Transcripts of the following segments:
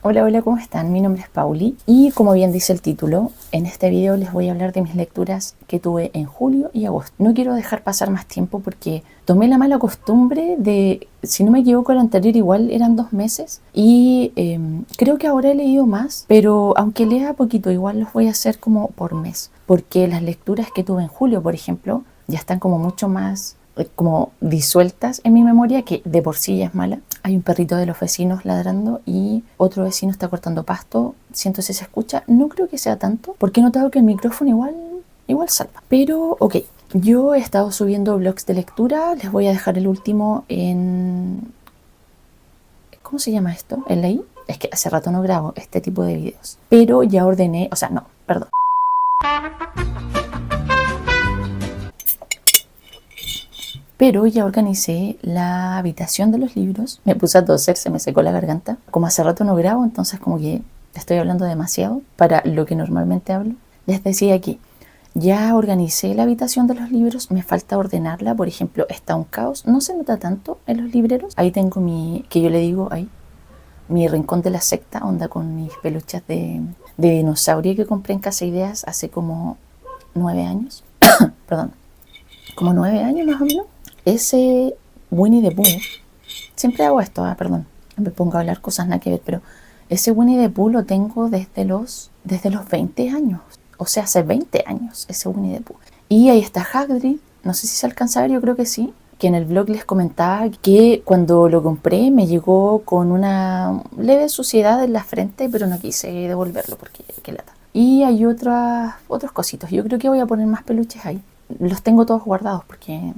Hola, hola, ¿cómo están? Mi nombre es Pauli y como bien dice el título, en este video les voy a hablar de mis lecturas que tuve en julio y agosto. No quiero dejar pasar más tiempo porque tomé la mala costumbre de, si no me equivoco, el anterior igual eran 2 meses y creo que ahora he leído más, pero aunque lea poquito, igual los voy a hacer como por mes, porque las lecturas que tuve en julio, por ejemplo, ya están como mucho más como disueltas en mi memoria, que de por sí ya es mala. Hay un perrito de los vecinos ladrando y otro vecino está cortando pasto. Siento si se escucha. No creo que sea tanto, porque he notado que el micrófono igual salva. Pero, ok. Yo he estado subiendo blogs de lectura. Les voy a dejar el último en... ¿Cómo se llama esto? ¿En ley? Es que hace rato no grabo este tipo de videos. Pero ya ordené... O sea, no, perdón. Pero ya organicé la habitación de los libros. Me puse a toser, se me secó la garganta. Como hace rato no grabo, entonces como que estoy hablando demasiado para lo que normalmente hablo. Les decía aquí, ya organicé la habitación de los libros, me falta ordenarla. Por ejemplo, está un caos. No se nota tanto en los libreros. Ahí tengo que yo le digo, ahí, mi rincón de la secta, onda con mis peluches de dinosaurio que compré en Casa Ideas hace como 9 años. Perdón, como 9 años más o menos. Ese Winnie the Pooh, siempre hago esto, perdón, me pongo a hablar cosas nada que ver, pero ese Winnie the Pooh lo tengo desde los 20 años, o sea, hace 20 años ese Winnie the Pooh. Y ahí está Hagrid, no sé si se alcanza a ver, yo creo que sí, que en el blog les comentaba que cuando lo compré me llegó con una leve suciedad en la frente, pero no quise devolverlo porque qué lata. Y hay otros cositos, yo creo que voy a poner más peluches ahí. Los tengo todos guardados porque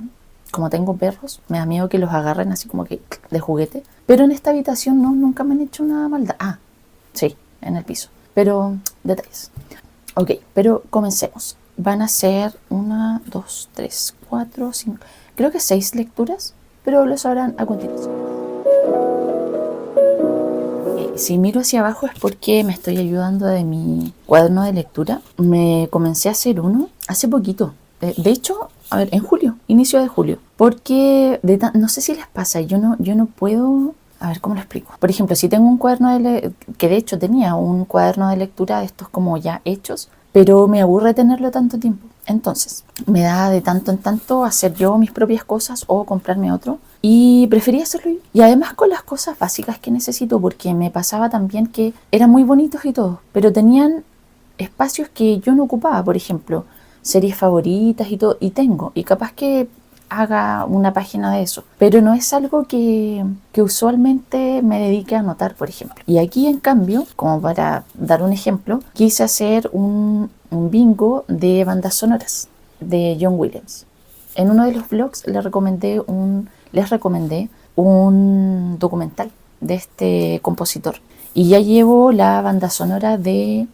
como tengo perros, me da miedo que los agarren así como que de juguete. Pero en esta habitación no, nunca me han hecho una maldad. Ah, sí, en el piso. Pero detalles. Ok, pero comencemos. Van a ser 1, 2, 3, 4, 5, creo que 6 lecturas, pero lo sabrán a continuación. Si miro hacia abajo es porque me estoy ayudando de mi cuaderno de lectura. Me comencé a hacer uno hace poquito. De hecho, a ver, en julio, inicio de julio. Porque no sé si les pasa, yo no puedo... A ver, ¿cómo lo explico? Por ejemplo, si tengo un cuaderno que de hecho tenía un cuaderno de lectura de estos como ya hechos, pero me aburre tenerlo tanto tiempo. Entonces, me da de tanto en tanto hacer yo mis propias cosas o comprarme otro. Y prefería hacerlo yo. Y además con las cosas básicas que necesito, porque me pasaba también que eran muy bonitos y todo, pero tenían espacios que yo no ocupaba. Por ejemplo, series favoritas y todo, y tengo. Y capaz que haga una página de eso. Pero no es algo que usualmente me dedique a anotar, por ejemplo. Y aquí, en cambio, como para dar un ejemplo, quise hacer un bingo de bandas sonoras de John Williams. En uno de los vlogs les recomendé un documental de este compositor. Y ya llevo la banda sonora de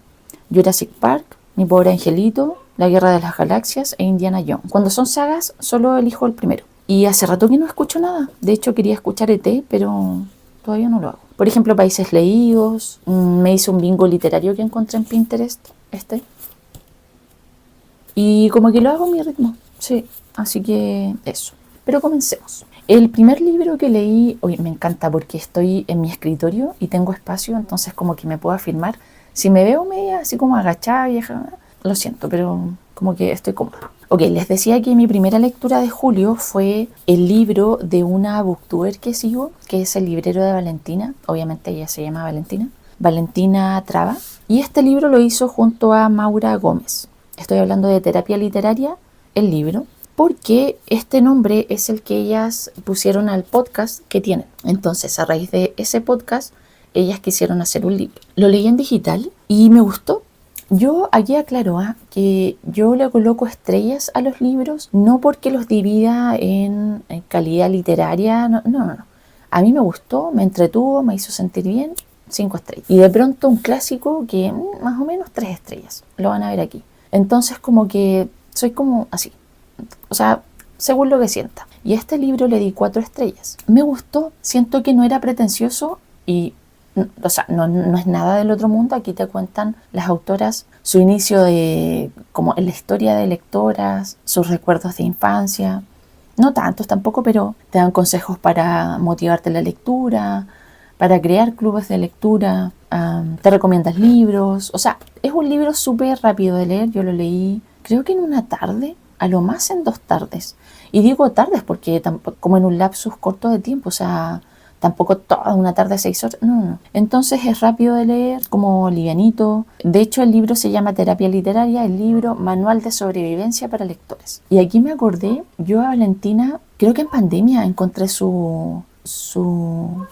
Jurassic Park, Mi Pobre Angelito, La Guerra de las Galaxias e Indiana Jones. Cuando son sagas, solo elijo el primero. Y hace rato que no escucho nada. De hecho, quería escuchar ET, pero todavía no lo hago. Por ejemplo, Países Leídos. Me hice un bingo literario que encontré en Pinterest. Y como que lo hago a mi ritmo. Sí, así que eso. Pero comencemos. El primer libro que leí, hoy me encanta porque estoy en mi escritorio y tengo espacio, entonces como que me puedo afirmar. Si me veo media así como agachada, vieja, lo siento, pero como que estoy cómoda. Ok, les decía que mi primera lectura de julio fue el libro de una booktuber que sigo, que es El Librero de Valentina. Obviamente ella se llama Valentina. Valentina Traba. Y este libro lo hizo junto a Maura Gómez. Estoy hablando de Terapia Literaria, el libro, porque este nombre es el que ellas pusieron al podcast que tienen. Entonces, a raíz de ese podcast, ellas quisieron hacer un libro. Lo leí en digital y me gustó. Yo aquí aclaro que yo le coloco estrellas a los libros, no porque los divida en calidad literaria, no. A mí me gustó, me entretuvo, me hizo sentir bien, 5 estrellas. Y de pronto un clásico que más o menos 3 estrellas. Lo van a ver aquí. Entonces como que soy como así, o sea, según lo que sienta. Y a este libro le di 4 estrellas. Me gustó, siento que no era pretencioso y, o sea, no es nada del otro mundo. Aquí te cuentan las autoras su inicio como en la historia de lectoras, sus recuerdos de infancia. No tantos tampoco, pero te dan consejos para motivarte la lectura, para crear clubes de lectura. te recomiendas libros. O sea, es un libro súper rápido de leer. Yo lo leí creo que en una tarde, a lo más en 2 tardes. Y digo tardes porque como en un lapsus corto de tiempo, o sea, tampoco toda una tarde de 6 horas, no. Entonces es rápido de leer, como livianito. De hecho, el libro se llama Terapia Literaria, el libro Manual de Sobrevivencia para Lectores. Y aquí me acordé, yo a Valentina, creo que en pandemia encontré su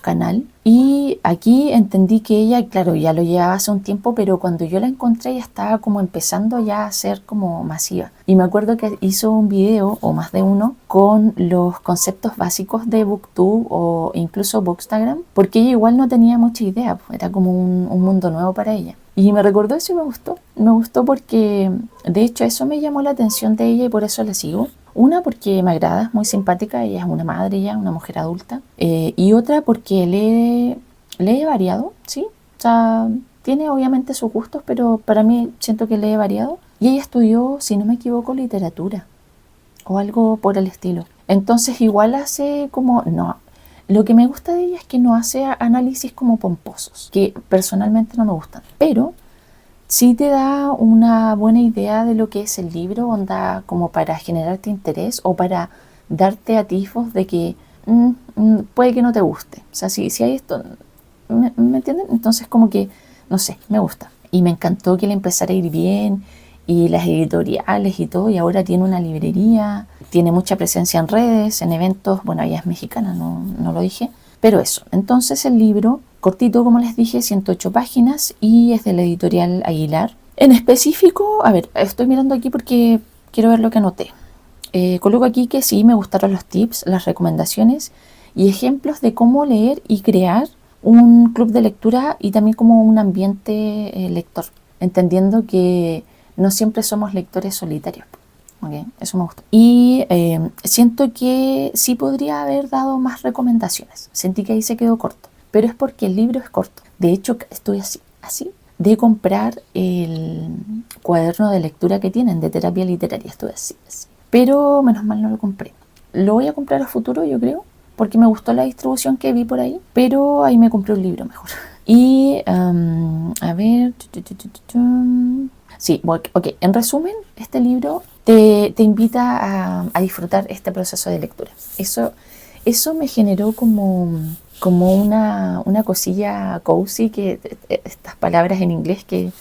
canal y aquí entendí que ella, claro, ya lo llevaba hace un tiempo, pero cuando yo la encontré ya estaba como empezando ya a ser como masiva. Y me acuerdo que hizo un video, o más de uno, con los conceptos básicos de Booktube o incluso Bookstagram, porque ella igual no tenía mucha idea, era como un mundo nuevo para ella. Y me recordó eso y me gustó porque de hecho eso me llamó la atención de ella y por eso la sigo. Una porque me agrada, es muy simpática, ella es una madre ya, una mujer adulta. Y otra porque lee variado, ¿sí? O sea, tiene obviamente sus gustos, pero para mí siento que lee variado. Y ella estudió, si no me equivoco, literatura o algo por el estilo. Entonces igual hace como, no, lo que me gusta de ella es que no hace análisis como pomposos, que personalmente no me gustan, pero sí te da una buena idea de lo que es el libro, onda como para generarte interés o para darte atisbos de que puede que no te guste. O sea, si hay esto, ¿me entienden? Entonces como que, no sé, me gusta. Y me encantó que le empezara a ir bien y las editoriales y todo, y ahora tiene una librería, tiene mucha presencia en redes, en eventos, bueno, ella es mexicana, no lo dije, pero eso. Entonces el libro, cortito como les dije, 108 páginas y es de la editorial Aguilar. En específico, a ver, estoy mirando aquí porque quiero ver lo que anoté. Coloco aquí que sí, me gustaron los tips, las recomendaciones y ejemplos de cómo leer y crear un club de lectura y también como un ambiente lector, entendiendo que no siempre somos lectores solitarios. Okay, eso me gustó. Y siento que sí podría haber dado más recomendaciones. Sentí que ahí se quedó corto, pero es porque el libro es corto. De hecho, estoy así de comprar el cuaderno de lectura que tienen de terapia literaria. Estoy así. Pero menos mal no lo compré. Lo voy a comprar a futuro, yo creo, porque me gustó la distribución que vi por ahí, pero ahí me compré un libro mejor. Y, a ver... Sí, ok. En resumen, este libro te invita a disfrutar este proceso de lectura. Eso me generó como una cosilla cozy, que estas palabras en inglés que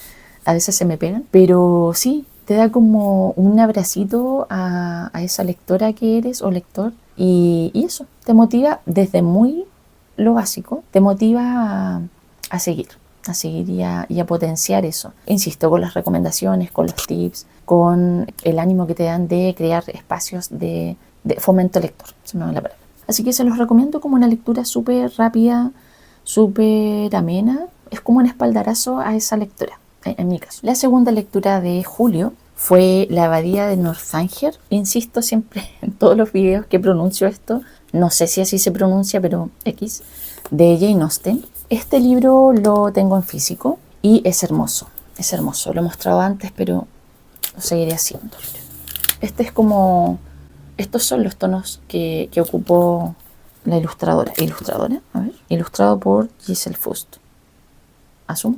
a veces se me pegan, pero sí, te da como un abracito a esa lectora que eres o lector y eso, te motiva desde muy lo básico, te motiva a seguir y a potenciar eso. Insisto, con las recomendaciones, con los tips, con el ánimo que te dan de crear espacios de fomento lector, se me va la palabra. Así que se los recomiendo como una lectura súper rápida, súper amena. Es como un espaldarazo a esa lectura, en mi caso. La segunda lectura de julio fue La Abadía de Northanger. Insisto siempre en todos los videos que pronuncio esto. No sé si así se pronuncia, pero X. De Jane Austen. Este libro lo tengo en físico y es hermoso. Es hermoso. Lo he mostrado antes, pero lo seguiré haciendo. Estos son los tonos que ocupó la ilustradora. Ilustrado por Giselle Fust. Asumo.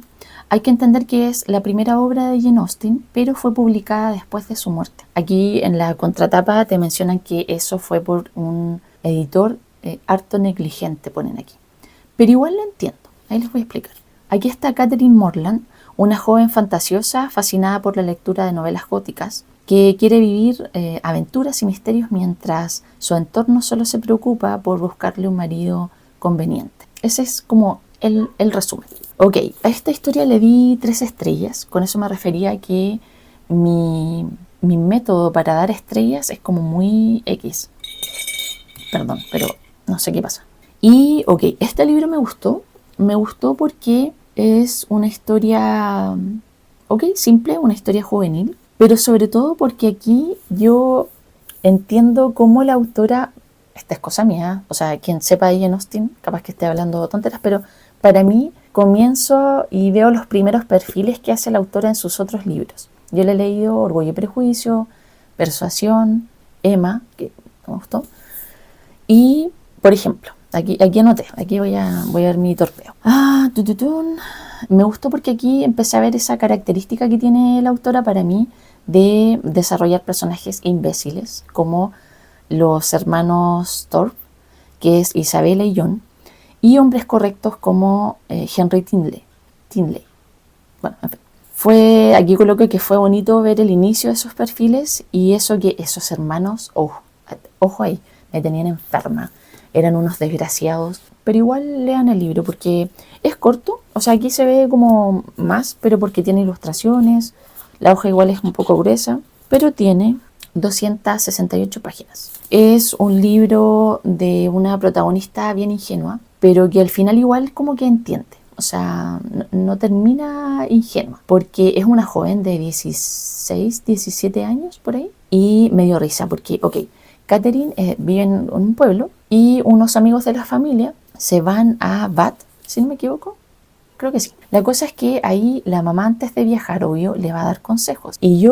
Hay que entender que es la primera obra de Jane Austen, pero fue publicada después de su muerte. Aquí en la contratapa te mencionan que eso fue por un editor harto negligente, ponen aquí. Pero igual lo entiendo. Ahí les voy a explicar. Aquí está Catherine Morland, una joven fantasiosa fascinada por la lectura de novelas góticas, que quiere vivir aventuras y misterios mientras su entorno solo se preocupa por buscarle un marido conveniente. Ese es como el resumen. Ok, a esta historia le di 3 estrellas. Con eso me refería a que mi método para dar estrellas es como muy X. Perdón, pero no sé qué pasa. Y ok, este libro me gustó porque es una historia, simple, una historia juvenil, pero sobre todo porque aquí yo entiendo cómo la autora, esta es cosa mía, o sea, quien sepa de Jane Austen, capaz que esté hablando tonteras, pero para mí comienzo y veo los primeros perfiles que hace la autora en sus otros libros. Yo le he leído Orgullo y Prejuicio, Persuasión, Emma, que me gustó, y, por ejemplo, Aquí anoté, aquí voy a ver mi torpeo. Me gustó porque aquí empecé a ver esa característica que tiene la autora para mí de desarrollar personajes imbéciles, como los hermanos Thorpe, que es Isabella y John, y hombres correctos como Henry Tinley. Bueno, en fin. Aquí coloco que fue bonito ver el inicio de esos perfiles y eso que esos hermanos, ojo ahí, me tenían enferma. Eran unos desgraciados, pero igual lean el libro porque es corto, o sea, aquí se ve como más, pero porque tiene ilustraciones, la hoja igual es un poco gruesa, pero tiene 268 páginas. Es un libro de una protagonista bien ingenua, pero que al final igual como que entiende. O sea, no termina ingenua, porque es una joven de 16, 17 años por ahí, y me dio risa porque, Catherine vive en un pueblo y unos amigos de la familia se van a Bath, si no me equivoco. Creo que sí. La cosa es que ahí la mamá antes de viajar, obvio, le va a dar consejos. Y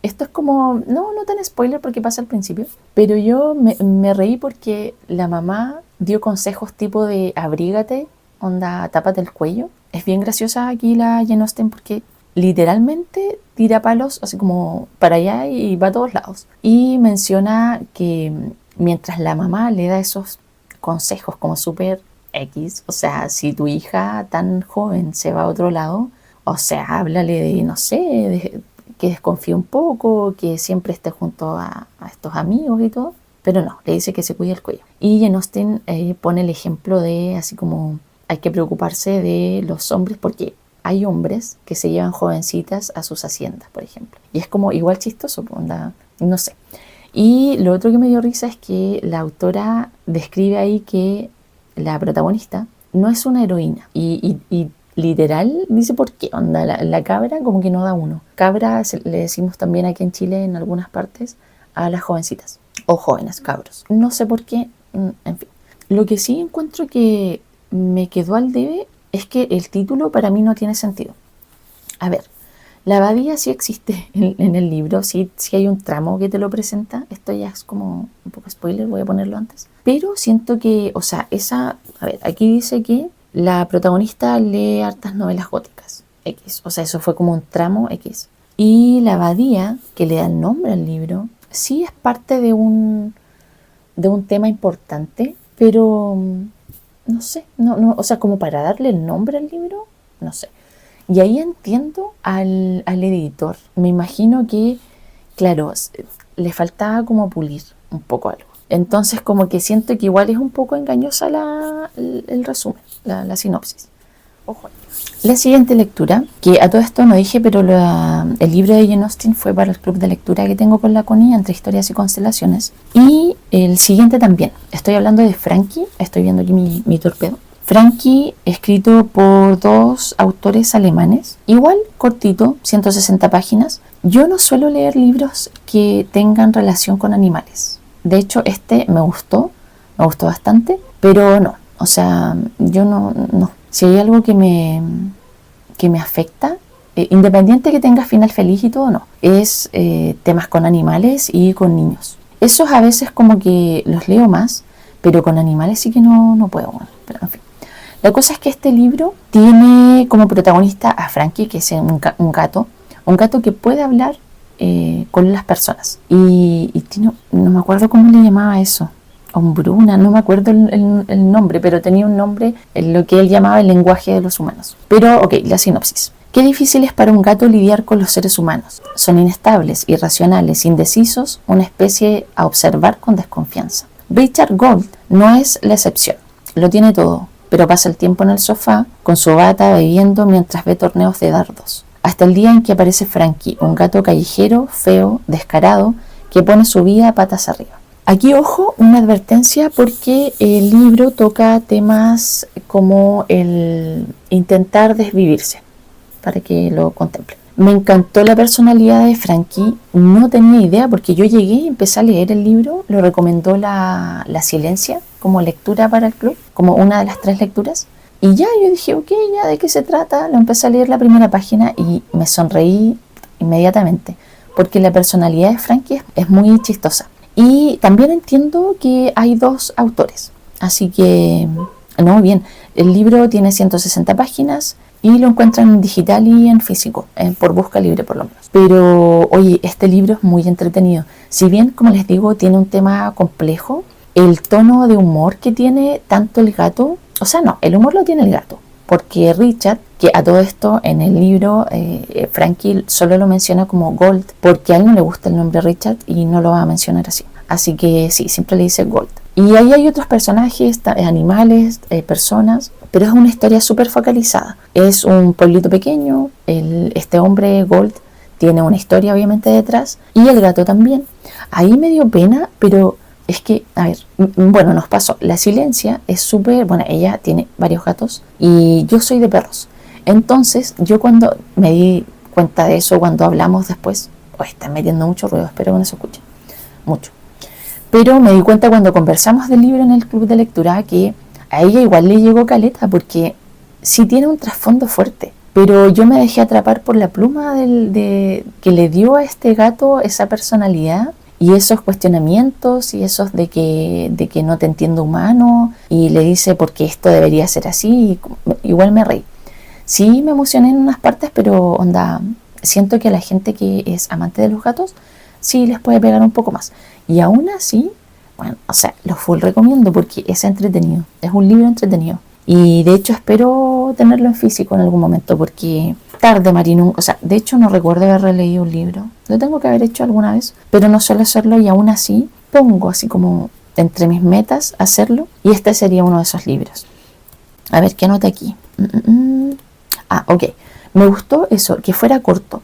esto es como, no tan spoiler porque pasa al principio, pero yo me reí porque la mamá dio consejos tipo de abrígate, onda, tápate el cuello. Es bien graciosa aquí la Jane Austen porque literalmente tira palos así como para allá y va a todos lados. Y menciona que mientras la mamá le da esos consejos como súper X, o sea, si tu hija tan joven se va a otro lado, o sea, háblale de, no sé, que desconfíe un poco, que siempre esté junto a estos amigos y todo, pero no, le dice que se cuide el cuello. Y Jane Austen pone el ejemplo de así como hay que preocuparse de los hombres porque hay hombres que se llevan jovencitas a sus haciendas, por ejemplo. Y es como igual chistoso, onda, no sé. Y lo otro que me dio risa es que la autora describe ahí que la protagonista no es una heroína. Y literal dice por qué, onda, la cabra como que no da uno. Cabra le decimos también aquí en Chile en algunas partes a las jovencitas o jóvenes, cabros. No sé por qué, en fin. Lo que sí encuentro que me quedó al debe es que el título para mí no tiene sentido. A ver, la abadía sí existe en el libro, sí hay un tramo que te lo presenta, esto ya es como un poco spoiler, voy a ponerlo antes, pero siento que, o sea, a ver, aquí dice que la protagonista lee hartas novelas góticas, X, o sea, eso fue como un tramo X, y la abadía, que le da el nombre al libro, sí es parte de un tema importante, pero no sé, o sea, como para darle el nombre al libro, no sé. Y ahí entiendo al editor. Me imagino que, claro, le faltaba como pulir un poco algo. Entonces como que siento que igual es un poco engañosa el resumen, la sinopsis. Ojo. La siguiente lectura, que a todo esto no dije, pero el libro de Jane Austen fue para el club de lectura que tengo con la Connie, Entre historias y constelaciones. Y el siguiente también. Estoy hablando de Frankie, estoy viendo aquí mi torpedo. Frankie, escrito por dos autores alemanes, igual cortito, 160 páginas. Yo no suelo leer libros que tengan relación con animales. De hecho, este me gustó bastante, pero no, o sea, yo no. Si hay algo que me afecta, independiente que tenga final feliz y todo, no, es temas con animales y con niños. Esos a veces como que los leo más, pero con animales sí que no puedo. Bueno, pero en fin. La cosa es que este libro tiene como protagonista a Frankie, que es un gato que puede hablar con las personas. Y tiene, no me acuerdo cómo le llamaba eso, Hombruna, no me acuerdo el nombre, pero tenía un nombre en lo que él llamaba el lenguaje de los humanos. Pero, la sinopsis. Qué difícil es para un gato lidiar con los seres humanos. Son inestables, irracionales, indecisos, una especie a observar con desconfianza. Richard Gold no es la excepción. Lo tiene todo, pero pasa el tiempo en el sofá, con su bata, bebiendo mientras ve torneos de dardos. Hasta el día en que aparece Frankie, un gato callejero, feo, descarado, que pone su vida patas arriba. Aquí, ojo, una advertencia porque el libro toca temas como el intentar desvivirse, para que lo contemplen. Me encantó la personalidad de Frankie, no tenía idea porque yo llegué y empecé a leer el libro, lo recomendó la Silencia como lectura para el club, como una de las 3 lecturas. Y ya yo dije, ya de qué se trata, lo empecé a leer la primera página y me sonreí inmediatamente, porque la personalidad de Frankie es muy chistosa. Y también entiendo que hay 2 autores. Así que, no, bien, el libro tiene 160 páginas y lo encuentran en digital y en físico, por busca libre por lo menos. Pero, oye, este libro es muy entretenido. Si bien, como les digo, tiene un tema complejo, el tono de humor que tiene tanto el gato, o sea, no, el humor lo tiene el gato, porque Richard, que a todo esto en el libro Frankie solo lo menciona como Gold, porque a él no le gusta el nombre Richard y no lo va a mencionar así. Así que sí, siempre le dice Gold. Y ahí hay otros personajes, animales, personas, pero es una historia súper focalizada. Es un pueblito pequeño, este hombre Gold tiene una historia obviamente detrás, y el gato también. Ahí me dio pena, pero es que, a ver, bueno, nos pasó. La Silencia es súper, bueno, ella tiene varios gatos y yo soy de perros. Entonces, yo cuando me di cuenta de eso, cuando hablamos después, está metiendo mucho ruido, espero que no se escuche mucho. Pero me di cuenta cuando conversamos del libro en el club de lectura que a ella igual le llegó caleta, porque sí tiene un trasfondo fuerte. Pero yo me dejé atrapar por la pluma que le dio a este gato esa personalidad y esos cuestionamientos y esos de que no te entiendo humano, y le dice porque esto debería ser así, y igual me reí. Sí me emocioné en unas partes, pero onda, siento que a la gente que es amante de los gatos sí les puede pegar un poco más. Y aún así, bueno, o sea, lo full recomiendo porque es entretenido, es un libro entretenido. Y de hecho espero tenerlo en físico en algún momento, porque tarde, Marino, o sea, de hecho no recuerdo haber releído un libro, lo tengo que haber hecho alguna vez, pero no suelo hacerlo y aún así pongo así como entre mis metas hacerlo, y este sería uno de esos libros. A ver, ¿qué anoté aquí? Ok, me gustó eso, que fuera corto,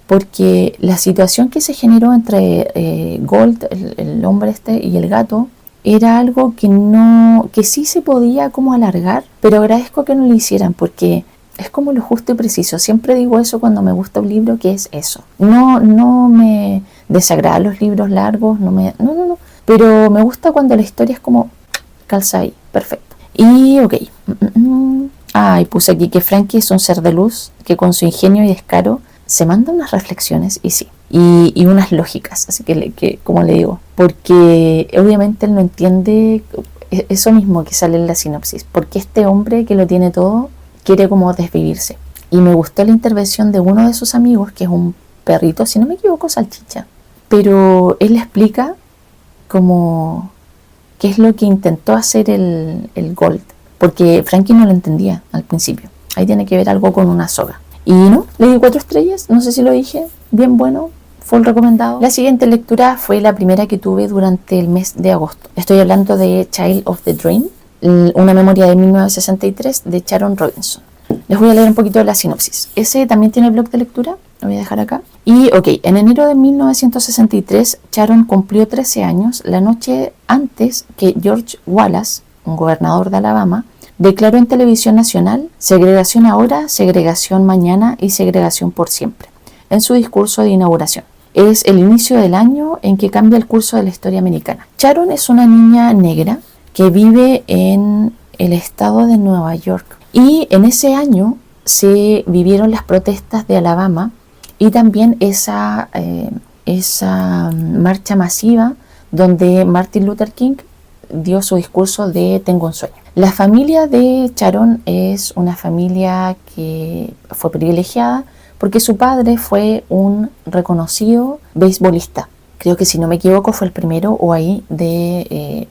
porque la situación que se generó entre Gold, el hombre este, y el gato, era algo que sí se podía como alargar, pero agradezco que no lo hicieran, porque es como lo justo y preciso. Siempre digo eso cuando me gusta un libro, que es eso. No me desagradan los libros largos, no, pero me gusta cuando la historia es como calza ahí, perfecto. Y ok, y puse aquí que Frankie es un ser de luz que con su ingenio y descaro se manda unas reflexiones, y sí, y unas lógicas, así que como le digo, porque obviamente él no entiende eso mismo que sale en la sinopsis, porque este hombre que lo tiene todo quiere como desvivirse. Y me gustó la intervención de uno de sus amigos, que es un perrito, si no me equivoco, Salchicha, pero él explica como qué es lo que intentó hacer el Gold, porque Frankie no lo entendía al principio. Ahí tiene que ver algo con una soga. Y no, le di 4 estrellas, no sé si lo dije, bien bueno, full recomendado. La siguiente lectura fue la primera que tuve durante el mes de agosto. Estoy hablando de Child of the Dream, una memoria de 1963 de Sharon Robinson. Les voy a leer un poquito de la sinopsis. Ese también tiene blog de lectura, lo voy a dejar acá. Y ok, en enero de 1963, Sharon cumplió 13 años, la noche antes que George Wallace, un gobernador de Alabama, declaró en televisión nacional: segregación ahora, segregación mañana y segregación por siempre, en su discurso de inauguración. Es el inicio del año en que cambia el curso de la historia americana. Sharon es una niña negra que vive en el estado de Nueva York, y en ese año se vivieron las protestas de Alabama y también esa marcha masiva donde Martin Luther King dio su discurso de Tengo un sueño. La familia de Sharon es una familia que fue privilegiada porque su padre fue un reconocido beisbolista. Creo que, si no me equivoco, fue el primero o ahí de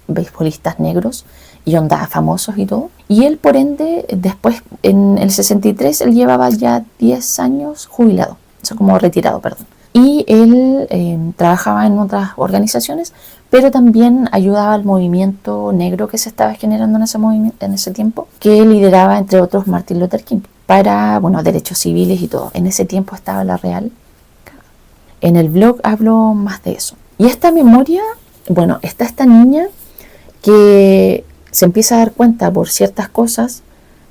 beisbolistas negros y onda famosos y todo. Y él, por ende, después, en el 63, él llevaba ya 10 años jubilado, o sea, como retirado, perdón. Y él trabajaba en otras organizaciones, pero también ayudaba al movimiento negro que se estaba generando en ese tiempo, que lideraba, entre otros, Martin Luther King, para, bueno, derechos civiles y todo. En ese tiempo estaba la real. En el blog hablo más de eso. Y esta memoria, bueno, está esta niña que se empieza a dar cuenta por ciertas cosas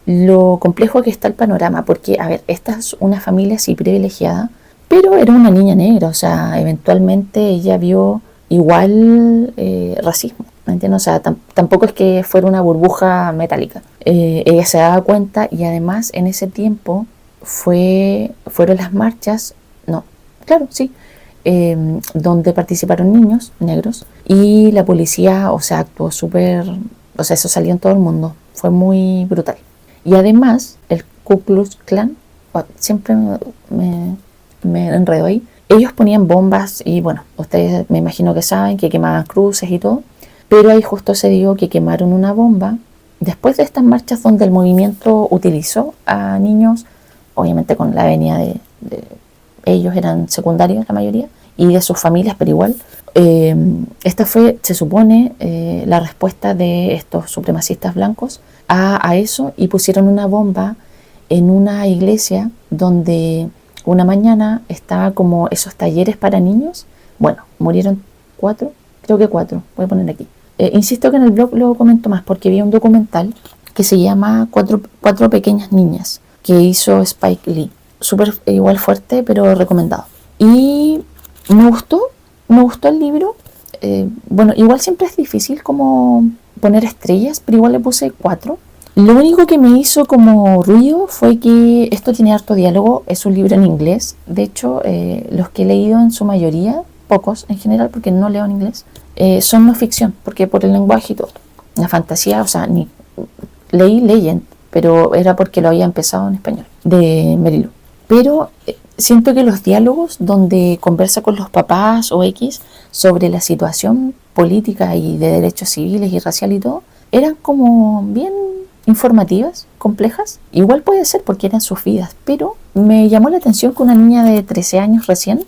lo complejo que está el panorama, porque, a ver, esta es una familia sí privilegiada, pero era una niña negra, o sea, eventualmente ella vio igual racismo, ¿me entiendes? O sea, tampoco es que fuera una burbuja metálica. Ella se daba cuenta, y además en ese tiempo fueron las marchas, no, claro, sí, donde participaron niños negros, y la policía, o sea, actuó súper O sea, eso salió en todo el mundo. Fue muy brutal. Y además, el Ku Klux Klan, siempre me enredo ahí, ellos ponían bombas y bueno, ustedes me imagino que saben que quemaban cruces y todo, pero ahí justo se dio que quemaron una bomba después de estas marchas donde el movimiento utilizó a niños, obviamente con la venia de ellos eran secundarios la mayoría, y de sus familias, pero igual. Esta fue, se supone, la respuesta de estos supremacistas blancos a eso, y pusieron una bomba en una iglesia donde una mañana estaba como esos talleres para niños. Bueno, murieron 4, creo que 4, voy a poner aquí. Insisto que en el blog lo comento más porque vi un documental que se llama Cuatro pequeñas niñas, que hizo Spike Lee. Súper igual fuerte, pero recomendado. Y me gustó el libro. Bueno, igual siempre es difícil como poner estrellas, pero igual le puse 4. Lo único que me hizo como ruido fue que esto tiene harto diálogo, es un libro en inglés. De hecho, los que he leído en su mayoría, pocos en general, porque no leo en inglés, son no ficción, porque por el lenguaje y todo. La fantasía, o sea, leí Legend, pero era porque lo había empezado en español, de Mary Lou. Pero siento que los diálogos donde conversa con los papás o X sobre la situación política y de derechos civiles y racial y todo, eran como bien informativas, complejas. Igual puede ser porque eran sus vidas, pero me llamó la atención que una niña de 13 años recién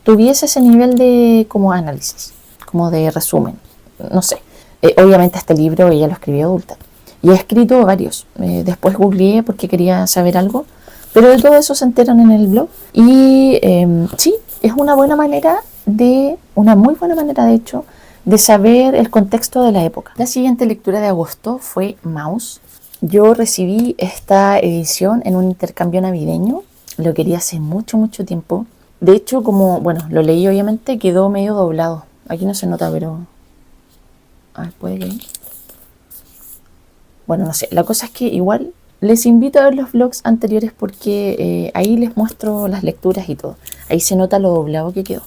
tuviese ese nivel de como análisis, como de resumen, no sé. Obviamente este libro ella lo escribió adulta y ha escrito varios. Después googleé porque quería saber algo, pero de todo eso se enteran en el blog. Y sí, es una buena manera una muy buena manera de hecho, de saber el contexto de la época. La siguiente lectura de agosto fue Maus. Yo recibí esta edición en un intercambio navideño. Lo quería hace mucho, mucho tiempo. De hecho, como, bueno, lo leí obviamente, quedó medio doblado. Aquí no se nota, pero... A ver, puede que... Bueno, no sé. La cosa es que igual les invito a ver los vlogs anteriores porque ahí les muestro las lecturas y todo. Ahí se nota lo doblado que quedó.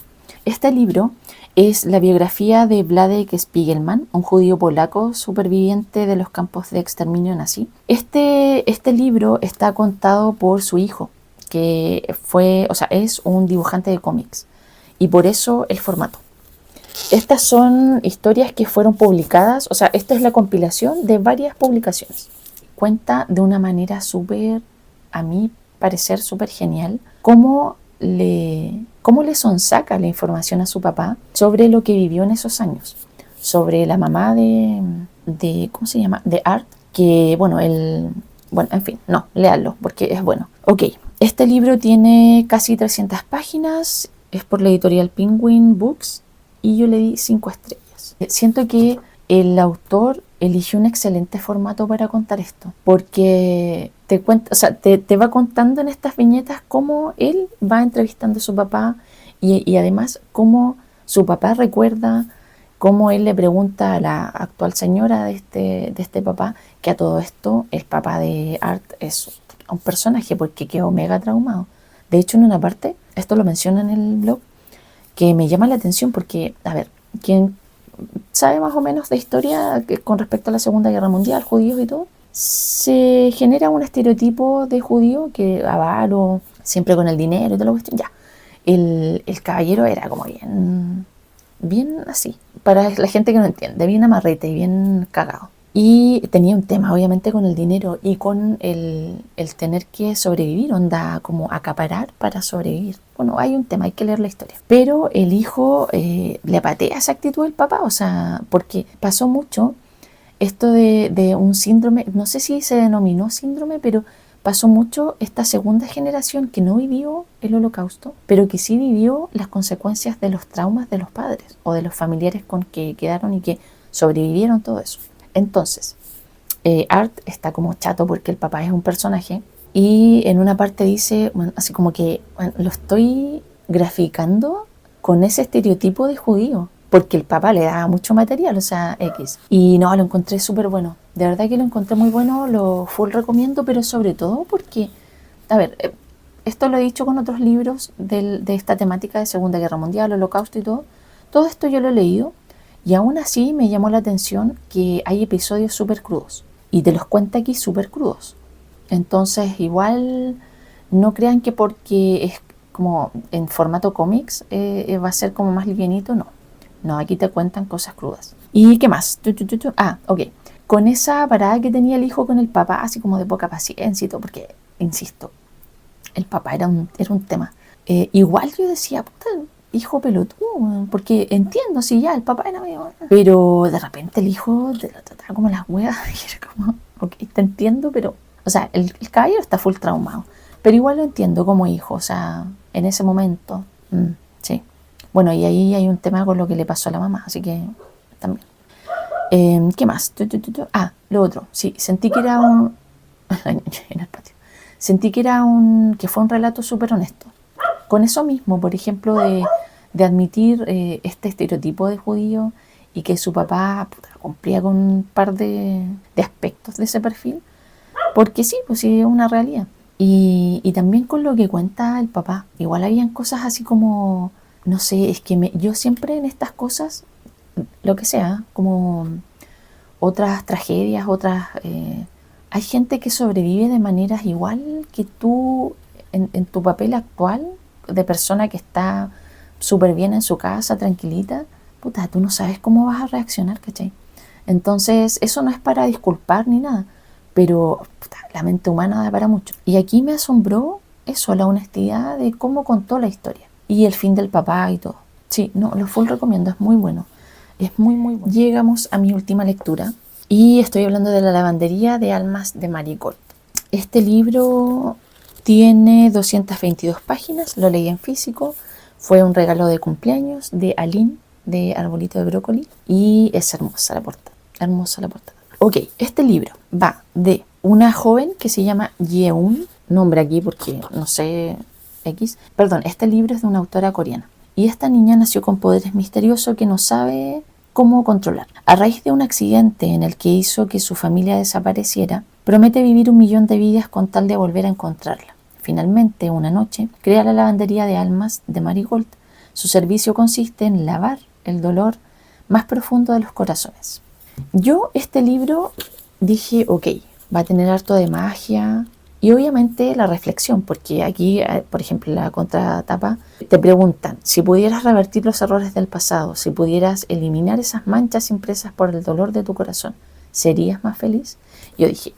Este libro es la biografía de Władek Spiegelman, un judío polaco superviviente de los campos de exterminio nazi. Este libro está contado por su hijo, que es un dibujante de cómics, y por eso el formato. Estas son historias que fueron publicadas, o sea, esta es la compilación de varias publicaciones. Cuenta de una manera súper, a mi parecer, súper genial, cómo le sonsaca la información a su papá sobre lo que vivió en esos años, sobre la mamá de ¿cómo se llama? De Art, que, bueno, en fin, no, léanlo, porque es bueno. Ok, este libro tiene casi 300 páginas, es por la editorial Penguin Books, y yo le di 5 estrellas. Siento que el autor eligió un excelente formato para contar esto, porque te cuenta, o sea, te va contando en estas viñetas cómo él va entrevistando a su papá y además cómo su papá recuerda, cómo él le pregunta a la actual señora de este papá, que a todo esto el papá de Art es un personaje porque quedó mega traumado. De hecho, en una parte, esto lo menciona en el blog, que me llama la atención porque, a ver, quien sabe más o menos de historia con respecto a la Segunda Guerra Mundial, judíos y todo, se genera un estereotipo de judío que avaro, siempre con el dinero y todo lo cuestión. Ya, el caballero era como bien así, para la gente que no entiende, bien amarrete y bien cagado. Y tenía un tema, obviamente, con el dinero y con el tener que sobrevivir, onda como acaparar para sobrevivir. Bueno, hay un tema, hay que leer la historia. Pero el hijo le patea esa actitud del papá, o sea, porque pasó mucho esto de un síndrome, no sé si se denominó síndrome, pero pasó mucho esta segunda generación que no vivió el holocausto, pero que sí vivió las consecuencias de los traumas de los padres o de los familiares con que quedaron y que sobrevivieron todo eso. Entonces, Art está como chato porque el papá es un personaje y en una parte dice, bueno, así como que lo estoy graficando con ese estereotipo de judío, porque el papá le da mucho material, o sea, X. Y no, lo encontré súper bueno. De verdad que lo encontré muy bueno, lo full recomiendo, pero sobre todo porque, a ver, esto lo he dicho con otros libros de esta temática de Segunda Guerra Mundial, Holocausto y todo. Todo esto yo lo he leído Y aún así me llamó la atención que hay episodios súper crudos. Y te los cuenta aquí súper crudos. Entonces igual no crean que porque es como en formato cómics va a ser como más livianito, no. No, aquí te cuentan cosas crudas. ¿Y qué más? Ok. Con esa parada que tenía el hijo con el papá, así como de poca paciencia y todo, porque, insisto, el papá era un tema. Igual yo decía, puta, hijo pelotudo, porque entiendo, si ya, el papá era medio... Pero de repente el hijo te lo trataba como las huevas, y era como, ok, te entiendo, pero... O sea, el caballero está full traumado, pero igual lo entiendo como hijo, o sea, en ese momento, sí. Bueno, y ahí hay un tema con lo que le pasó a la mamá, así que también. ¿Qué más? Lo otro, sí, sentí que era un... en el patio. Sentí que fue un relato súper honesto. Con eso mismo, por ejemplo, de admitir este estereotipo de judío y que su papá cumplía con un par de aspectos de ese perfil, porque sí, pues sí, es una realidad. Y también con lo que cuenta el papá, igual habían cosas así como, no sé, es que yo siempre en estas cosas, lo que sea, como otras tragedias, hay gente que sobrevive de maneras igual que tú en tu papel actual de persona que está súper bien en su casa, tranquilita. Puta, tú no sabes cómo vas a reaccionar, ¿cachai? Entonces, eso no es para disculpar ni nada, pero puta, la mente humana da para mucho. Y aquí me asombró eso, la honestidad de cómo contó la historia y el fin del papá y todo. Sí, no, lo full recomiendo, es muy bueno. Es muy, muy bueno. Llegamos a mi última lectura y estoy hablando de La lavandería de almas de Marigold. Este libro tiene 222 páginas, lo leí en físico, fue un regalo de cumpleaños de Aline, de Arbolito de Brócoli, y es hermosa la portada, hermosa la portada. Ok, este libro va de una joven que se llama Yeun, nombre aquí porque no sé, perdón, este libro es de una autora coreana. Y esta niña nació con poderes misteriosos que no sabe cómo controlar. A raíz de un accidente en el que hizo que su familia desapareciera, promete vivir 1.000.000 de vidas con tal de volver a encontrarla. Finalmente, una noche, crea la lavandería de almas de Marigold. Su servicio consiste en lavar el dolor más profundo de los corazones. Yo este libro dije, ok, va a tener harto de magia, y obviamente la reflexión, porque aquí, por ejemplo, en la contratapa te preguntan, si pudieras revertir los errores del pasado, si pudieras eliminar esas manchas impresas por el dolor de tu corazón, ¿serías más feliz? Yo dije,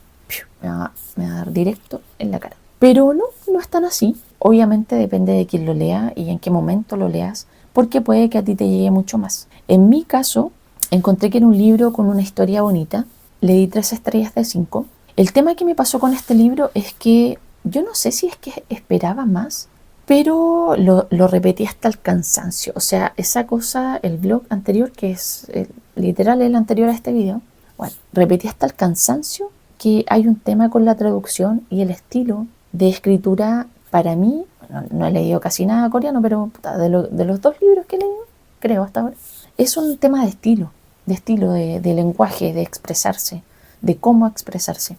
me va a dar directo en la cara. Pero no es tan así. Obviamente depende de quién lo lea y en qué momento lo leas, porque puede que a ti te llegue mucho más. En mi caso, encontré que era un libro con una historia bonita, le di 3 estrellas de 5. El tema que me pasó con este libro es que yo no sé si es que esperaba más, pero lo repetí hasta el cansancio. O sea, esa cosa, el blog anterior, que es literal el anterior a este video, bueno, repetí hasta el cansancio que hay un tema con la traducción y el estilo de escritura. Para mí, no he leído casi nada coreano, pero de los 2 libros que he leído, creo hasta ahora, es un tema de estilo, de lenguaje, de expresarse, de cómo expresarse.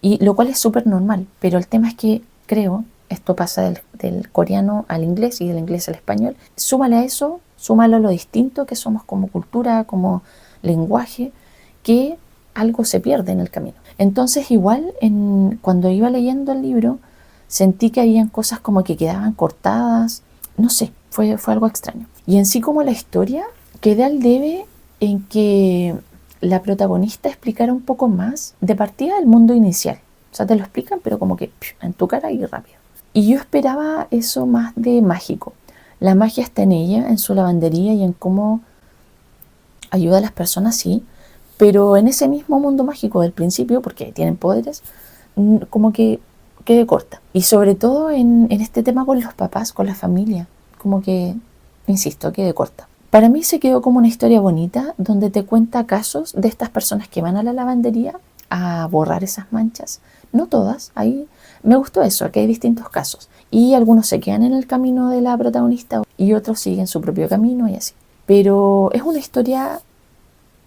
Y lo cual es súper normal, pero el tema es que creo, esto pasa del coreano al inglés y del inglés al español, súmale a eso, súmalo a lo distinto que somos como cultura, como lenguaje, que algo se pierde en el camino. Entonces igual cuando iba leyendo el libro, sentí que habían cosas como que quedaban cortadas, no sé, fue algo extraño. Y en sí como la historia, quedé al debe en que la protagonista explicara un poco más de partida del mundo inicial. O sea, te lo explican, pero como que en tu cara y rápido. Y yo esperaba eso más de mágico. La magia está en ella, en su lavandería y en cómo ayuda a las personas, sí, pero en ese mismo mundo mágico del principio, porque tienen poderes, como que quede corta. Y sobre todo en este tema con los papás, con la familia, como que, insisto, quede corta. Para mí se quedó como una historia bonita donde te cuenta casos de estas personas que van a la lavandería a borrar esas manchas. No todas, ahí me gustó eso, que hay distintos casos. Y algunos se quedan en el camino de la protagonista y otros siguen su propio camino y así. Pero es una historia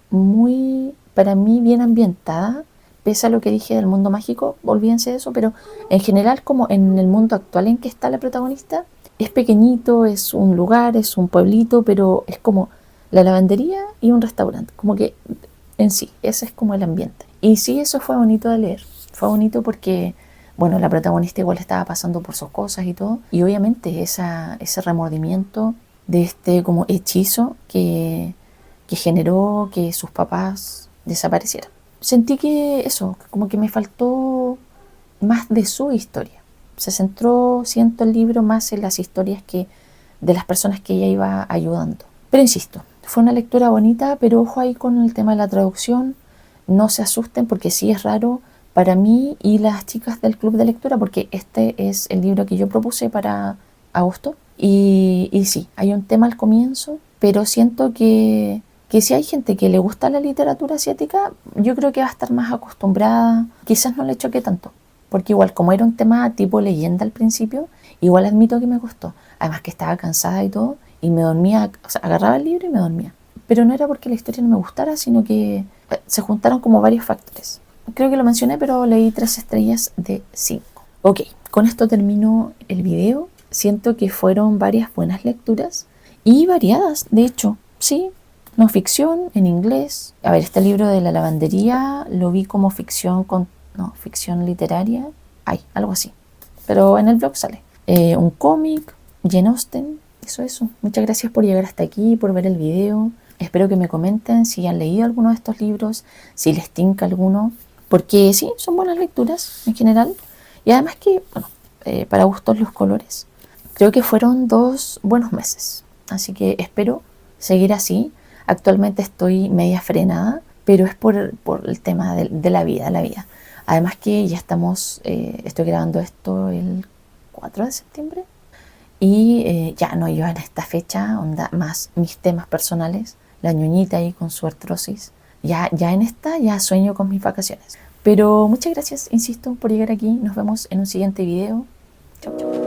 muy, para mí, bien ambientada, pese a lo que dije del mundo mágico, olvídense de eso, pero en general como en el mundo actual en que está la protagonista, es pequeñito, es un lugar, es un pueblito, pero es como la lavandería y un restaurante. Como que en sí, ese es como el ambiente. Y sí, eso fue bonito de leer. Fue bonito porque, bueno, la protagonista igual estaba pasando por sus cosas y todo. Y obviamente ese remordimiento de este como hechizo que generó que sus papás desaparecieran. Sentí que eso, como que me faltó más de su historia. Se centró, siento, el libro más en las historias que de las personas que ella iba ayudando. Pero insisto, fue una lectura bonita, pero ojo ahí con el tema de la traducción. No se asusten porque sí es raro para mí y las chicas del club de lectura, porque este es el libro que yo propuse para agosto. Y sí, hay un tema al comienzo, pero siento que si hay gente que le gusta la literatura asiática, yo creo que va a estar más acostumbrada, quizás no le choque tanto, porque igual como era un tema tipo leyenda al principio, igual admito que me costó, además que estaba cansada y todo, y me dormía, o sea, agarraba el libro y me dormía, pero no era porque la historia no me gustara, sino que se juntaron como varios factores. Creo que lo mencioné, pero leí 3 estrellas de 5. Ok, con esto termino el video. Siento que fueron varias buenas lecturas y variadas, de hecho, sí, no ficción, en inglés. A ver, este libro de la lavandería lo vi como ficción con, no, ficción literaria, hay, algo así. Pero en el blog sale. Un cómic, Jane Austen, eso. Muchas gracias por llegar hasta aquí, por ver el video. Espero que me comenten si han leído alguno de estos libros, si les tinca alguno, porque sí, son buenas lecturas en general. Y además que, bueno, para gustos los colores. Creo que fueron 2 buenos meses, así que espero seguir así. Actualmente estoy media frenada, pero es por el tema de la vida. Además que ya estamos, estoy grabando esto el 4 de septiembre y ya no iba en esta fecha, onda, más mis temas personales, la ñoñita ahí con su artrosis. Ya en esta ya sueño con mis vacaciones. Pero muchas gracias, insisto, por llegar aquí. Nos vemos en un siguiente video. Chau, chau.